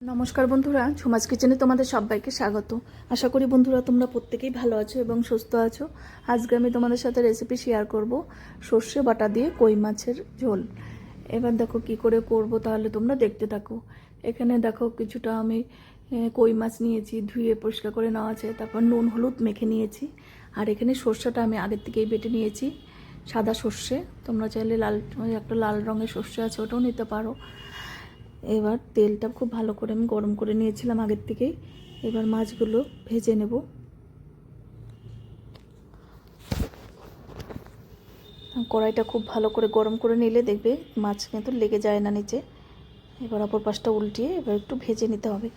নমস্কার বন্ধুরা, ঝুমাস কিচেনে তোমাদের সবাইকে স্বাগত। আশা করি বন্ধুরা তোমরা প্রত্যেকেই ভালো আছো এবং সুস্থ আছো। আজকে আমি তোমাদের সাথে রেসিপি শেয়ার করব সর্ষে বাটা দিয়ে কই মাছের ঝোল। এবার দেখো কি করে করব, তাহলে তোমরা দেখতে থাকো। এখানে দেখো কিছুটা আমি কই মাছ নিয়েছি, ধুয়ে পরিষ্কার করে নেওয়া আছে, তারপর নুন হলুদ মেখে নিয়েছি। আর এখানে সর্ষেটা আমি আগের থেকেই বেটে নিয়েছি, সাদা সর্ষে। তোমরা চাইলে লাল, একটা লাল রঙের সর্ষে আছে, ওটাও নিতে পারো। এবার তেলটা খুব ভালো করে আমি গরম করে নিয়েছিলাম আগের থেকেই। এবার মাছগুলো ভেজে নেব। কড়াইটা খুব ভালো করে গরম করে নিলে দেখবে মাছ কিন্তু লেগে যায় না নিচে। এবার অপর পাশটা উল্টিয়ে এবার একটু ভেজে নিতে হবে।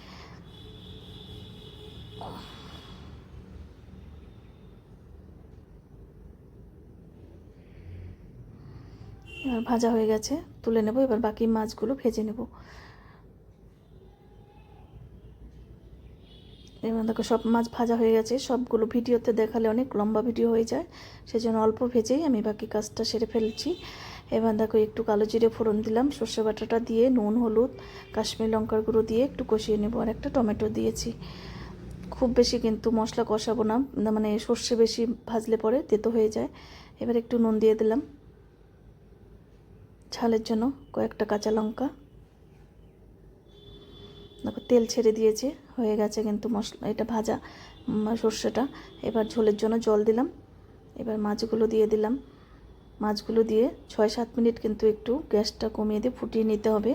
এবার ভাজা হয়ে গেছে, তুলে নেব। এবার বাকি মাছগুলো ভেজে নেব। এবার দেখো সব মাছ ভাজা হয়ে গেছে। সবগুলো ভিডিওতে দেখালে অনেক লম্বা ভিডিও হয়ে যায়, সেজন্য অল্প ভেজেই আমি বাকি কাজটা সেরে ফেলছি। এবার দেখো একটু কালো জিরে ফোড়ন দিলাম, সর্ষে বাটাটা দিয়ে নুন হলুদ কাশ্মীর লঙ্কার গুঁড়ো দিয়ে একটু কষিয়ে নেব। আর একটা টমেটো দিয়েছি। খুব বেশি কিন্তু মশলা কষাবো না, মানে সর্ষে বেশি ভাজলে পরে তেতো হয়ে যায়। এবার একটু নুন দিয়ে দিলাম ঝালের জন্য, কয়েকটা কাঁচা লঙ্কা। দেখো তেল ছেড়ে দিয়েছে, হয়ে গেছে কিন্তু মশলা এটা ভাজা সর্ষেটা। এবার ঝোলের জন্য জল দিলাম। এবার মাছগুলো দিয়ে দিলাম। মাছগুলো দিয়ে 6-7 মিনিট কিন্তু একটু গ্যাসটা কমিয়ে দিয়ে ফুটিয়ে নিতে হবে।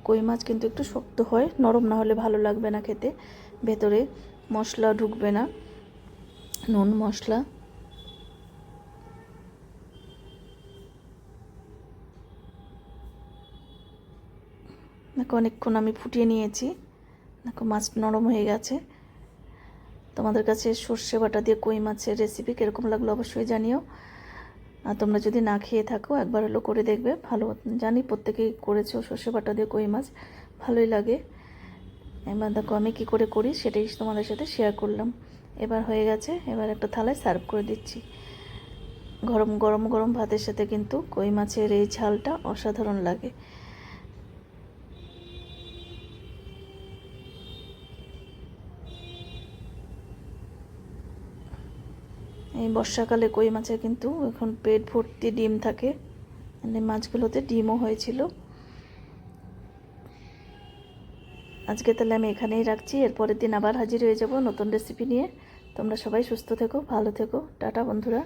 কই মাছ কিন্তু একটু শক্ত হয়, নরম না হলে ভালো লাগবে না খেতে, ভেতরে মশলা ঢুকবে না, নুন মশলা। দেখো অনেকক্ষণ আমি ফুটিয়ে নিয়েছি। দেখো মাছ নরম হয়ে গেছে। তোমাদের কাছে সর্ষে বাটা দিয়ে কই মাছের রেসিপি কীরকম লাগলো অবশ্যই জানিও। আর তোমরা যদি না খেয়ে থাকো একবার হলো করে দেখবে, ভালো। জানি প্রত্যেকেই করেছো সর্ষে বাটা দিয়ে কই মাছ, ভালোই লাগে। এবার দেখো আমি কি করে করি সেটাই তোমাদের সাথে শেয়ার করলাম। এবার হয়ে গেছে, এবার একটা থালায় সার্ভ করে দিচ্ছি। গরম গরম গরম ভাতের সাথে কিন্তু কই মাছের এই ঝালটা অসাধারণ লাগে। এই বর্ষাকালে কই মাছের কিন্তু এখন পেট ভর্তি ডিম থাকে, মানে মাছগুলোতে ডিমও হয়েছিল। আজকে তাহলে আমি এখানেই রাখছি, এরপরের দিন আবার হাজির হয়ে যাব নতুন রেসিপি নিয়ে। তোমরা সবাই সুস্থ থেকো, ভালো থেকো। টাটা বন্ধুরা।